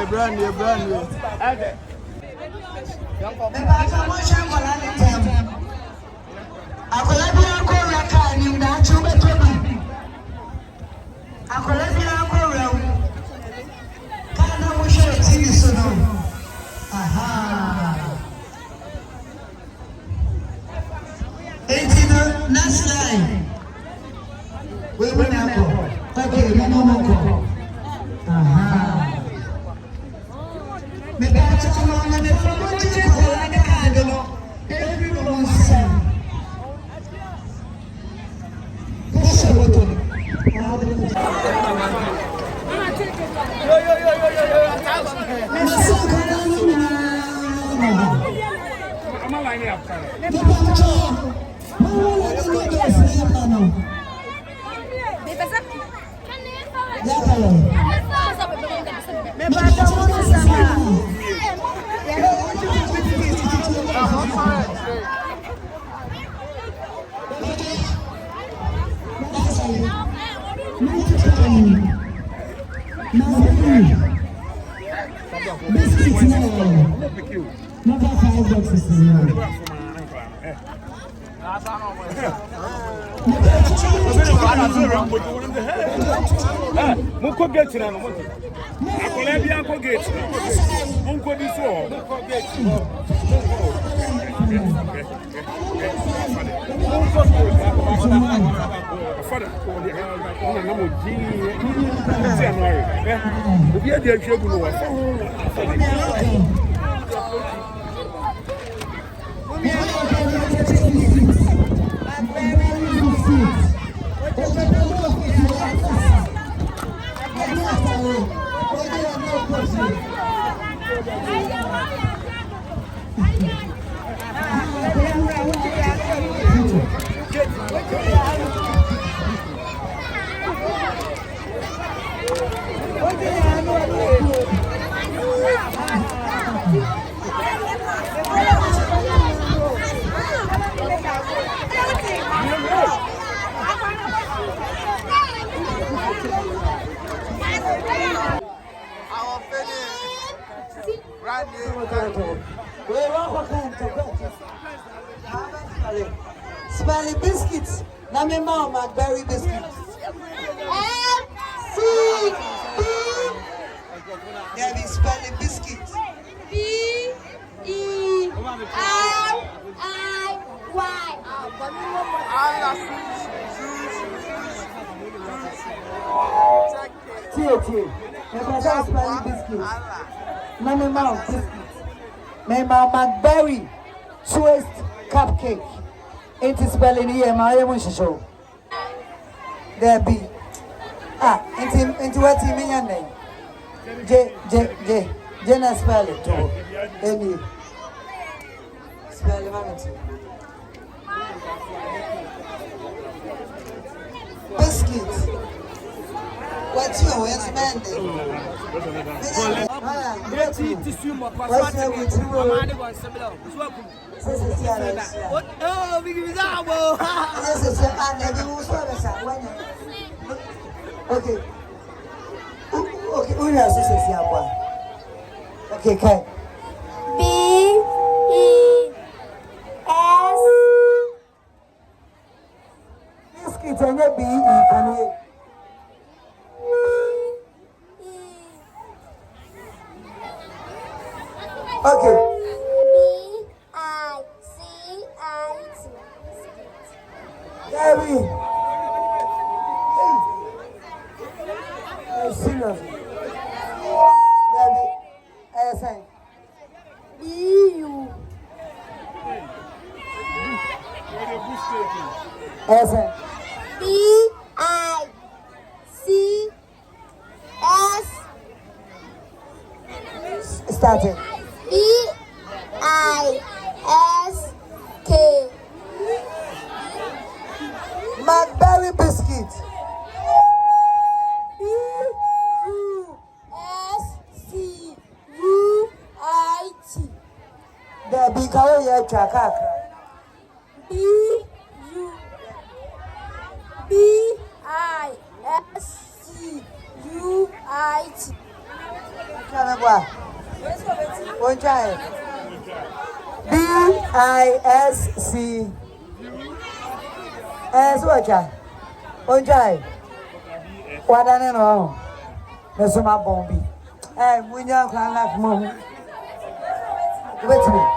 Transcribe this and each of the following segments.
Brand new. Next line. We will not go. Okay, no more go. Me back to come on and if I'm going to go like a candle, everyone said. Push a button. I'm a line up. Biscuits now. Number 5 boxes now. Munko gate na no. Akola bia ko gate. Munko di so. Munko gate. Munko Father, on na mo ji. Se no aye. Obi e dey ahwegu no wa. Spelly biscuits. Na me mom Mcberry biscuits. M-C-B. There be spelling biscuits. B-E-R-I-Y. T-O-T. Spelling biscuits. Na me mom biscuits. Me mom Mcberry twist cupcake. It is spelling here, my show. There be. Into what you mean your name? Jenna spell it too. Amy. Spell it, mammy. Biscuits. What's your where's Mandy? What's your with you? Oh, we give it out. This is a okay. Okay, who has this? Okay, okay. B-E-S. Biscuits and your B-E, can you? Okay. Gary. Hey, seriously. Gary, I say. B-U. I say. B-I-C-S. Starting. B-I-S-K. Blackberry biscuit. B-U-S-C-U-I-T. The big cow here, Chakaka. B-I-S-C-U-I-T. One try. B-I-S-C. What try? One try. What I know. That's my bombi. Hey, when you're crying like mom. Wait a minute.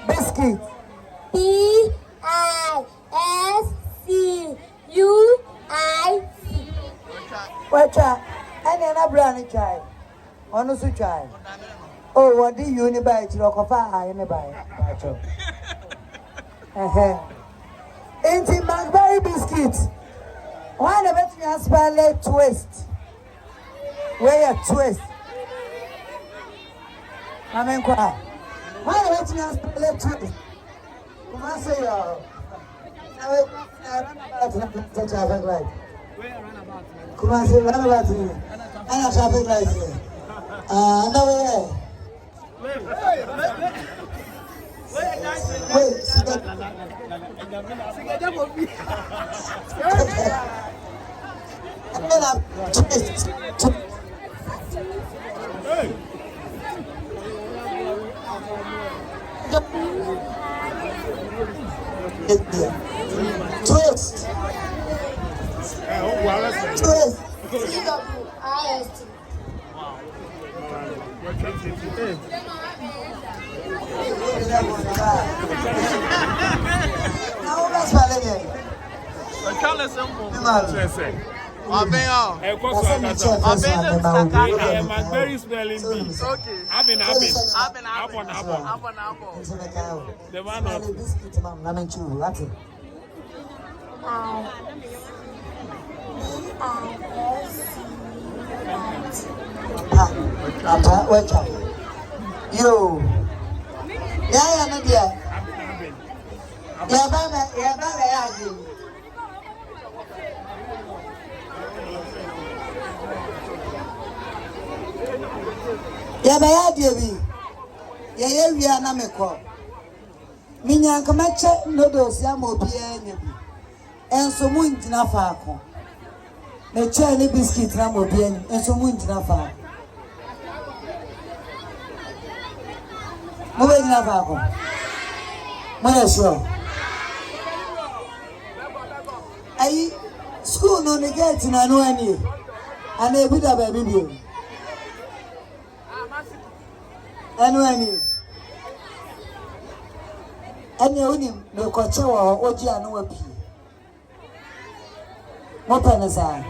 Biscuit. B-I-S-C-U-I-T. What try? And then a brownie try. Honestly try. Oh, what do you buy to look off? I buy. Ain't Mcbrown biscuits. Why the bet me a spell twist? Where a twist? I mean, why the bet me a spell twist? Kumasi, traffic light. Kumasi, run about me. I have traffic lights here. No way. Wait, twist. Twist. T-W-I-S-T. Very spelling bee. I've been. The man of Yo. Yeah, no dear. Yeah, yeah, we are not call. Minya Kamacha noodles, Yamo Piano. And so moon in a farco. The cherry biscuit, Ramo Pian, and so moon in a far. Moving in a farco. Sure. I school no negate in a no any. And a bit of a baby. Any. And you only no coach or Ogia no appeal. What pennies are?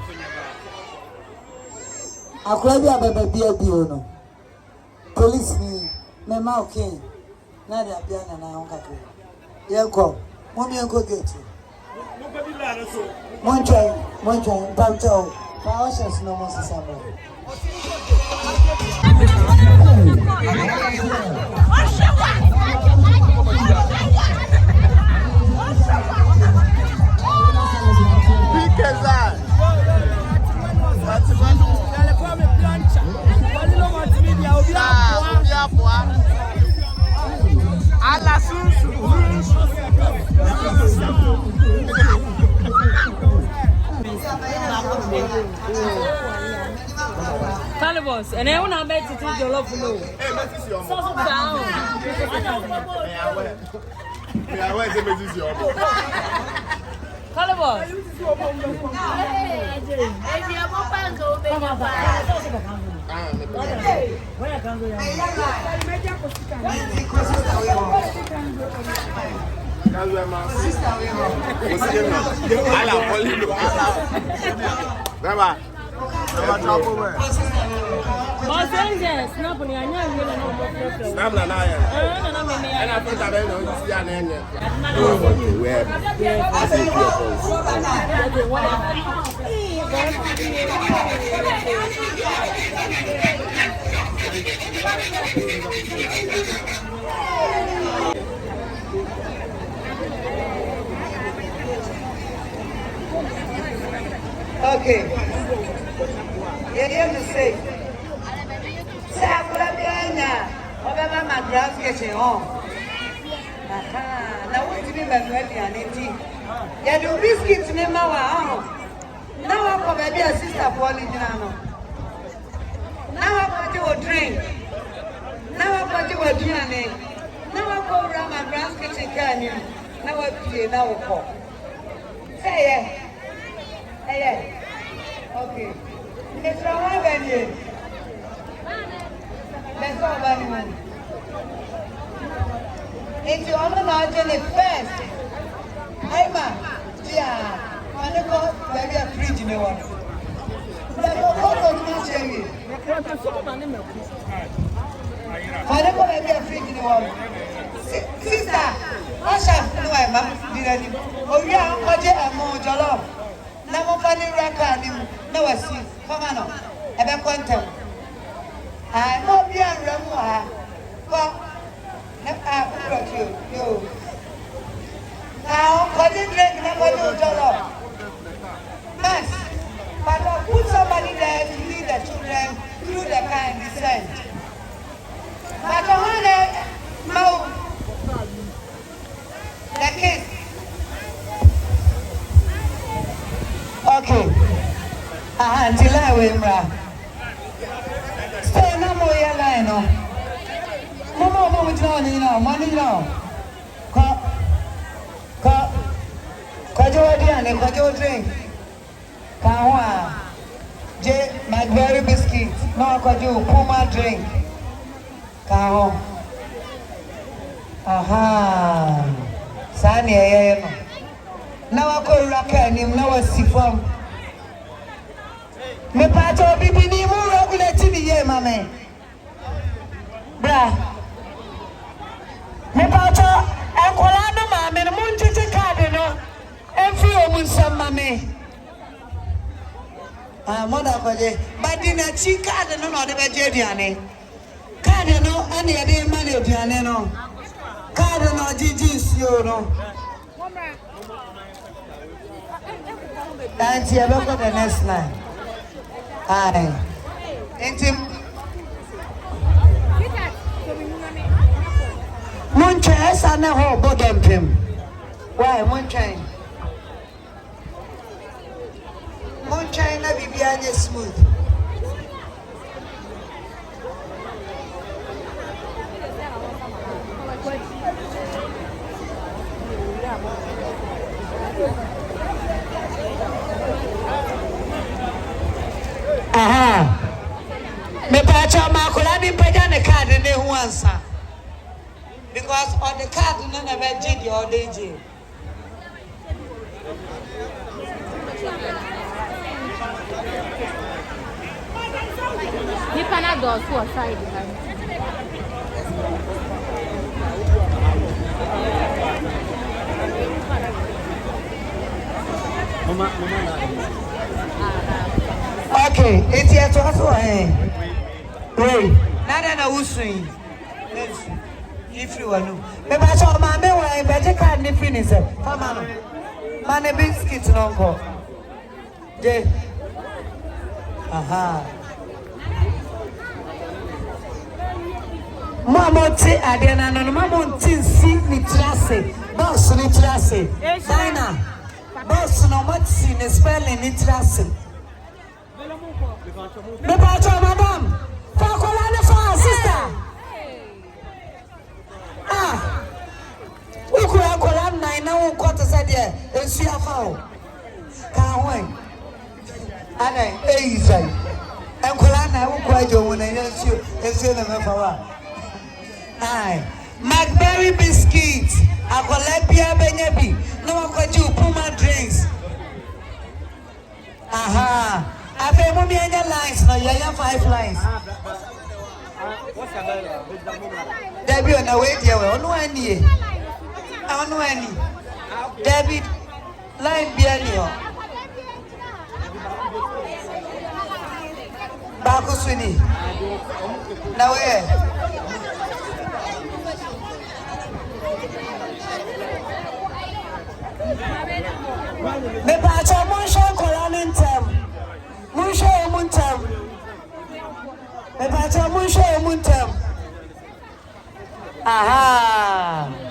I could have a baby no. Police me, my mouth came. Now they are behind and I don't get it. Yanko, mommy and go get you. One try, Panto, Pausas no more summer. Ala Sunsum. Kalybos, and I want to bet it is your love for no. Kalybos. Okay. You say. Say Kulabiana. Over Mcbrown's kitchen home. Now what do you mean by Mcbrown? You do biscuits in my house. Now I come and be a sister for Linjano. Now I got you a drink. Now I got you a drink. Now I go around Mcbrown's kitchen canyon. Now I play now. Say yeah. Hey, yeah. Okay. It's from one venue. Let's go about money. It's your honor now, Jenny, first. Hey, ma. Yeah. I'm going to go maybe a fridge in the one. Let's go to the shady. I'm going to go maybe a fridge in the one. Sister, what's up? No, I'm not. Oh, yeah, I'm going to get a more jollof. Na mo fa ni raka ni na wasi kama no e be kontem ai mo bia nramu ha ko na pro yo now ko di drink na ko do jolo mas but put somebody there to lead the children through the kind descent but when mo the kids. Okay. Until I will stay no more line. Mama, money now. Kwajo drink. Kawa. J Mcberry biscuit. No kwajo Puma drink. Kaho. Aha. Sani no. Now I go raka him, now I see from me part of Bibi more regulating the year, mamma. Bra me part of Colano, mamma, and Monte Cardinal, and few some mammy. Mother, but in a cheek cardinal, not the Vegediane. Cardinal, and the other money of Piano. Cardinal GG's, you know. And you have got the next line. Aye. And Munchain, I know how bottom him. Why, Munchain? Munchain, I be behind you smooth. Aha. Me pacha makola ni peja ne card ne hu ansa. Because on the card no na be gidi or DJ. You cannot do so side. Mama. Okay, it's here to us. Wait, nada na usui. If you want to, me ba so ma me wa be je card ni finish. Fama no. Man biscuit no go. Je. Aha. Mama ti ade na no mama ti si ni trase. Boss ni trase. Dina. Boss no mati ni spelling ni trase. Me pacho madam, for Colana for sister. Uku ya Colana na ukota sadia, ensu ya fao. Kawe. Ana eizai. En Colana uku ajo wona ensu na mefawa. Ai, Mcberry biscuit, akolepia benyebi, no akwaji Puma drinks. Aha. I pay mommy any lines, no, you have 5 lines. What's that? Debbie on the way there, on any. On any. David, line behind you. Baku Swini. Now, where? Me patch on one shot, Colin. Me pacha mun show mun tam. Aha.